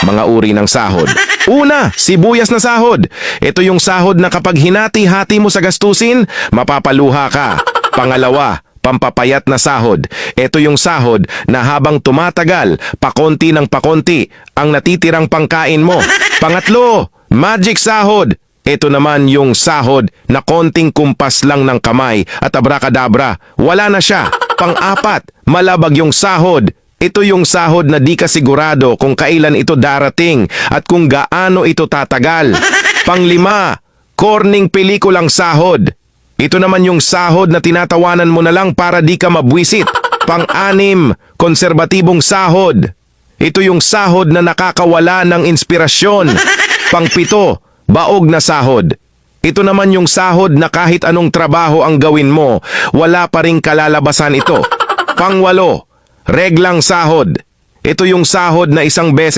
mga uri ng sahod. Una, sibuyas na sahod. Ito yung sahod na kapag hinati-hati mo sa gastusin, mapapaluha ka. Pangalawa, pampapayat na sahod. Ito yung sahod na habang tumatagal, pakonti ng pakonti, ang natitirang pangkain mo. Pangatlo, magic sahod. Ito naman yung sahod na konting kumpas lang ng kamay at abracadabra, wala na siya. Pang-apat, malabag yung sahod. Ito yung sahod na di ka sigurado kung kailan ito darating at kung gaano ito tatagal. Panglima, corning pelikulang sahod. Ito naman yung sahod na tinatawanan mo na lang para di ka mabwisit. Pang-anim, konserbatibong sahod. Ito yung sahod na nakakawala ng inspirasyon. Pang-pito, baog na sahod. Ito naman yung sahod na kahit anong trabaho ang gawin mo, wala pa ring kalalabasan ito. Pang-walo, reglang sahod. Ito yung sahod na isang beses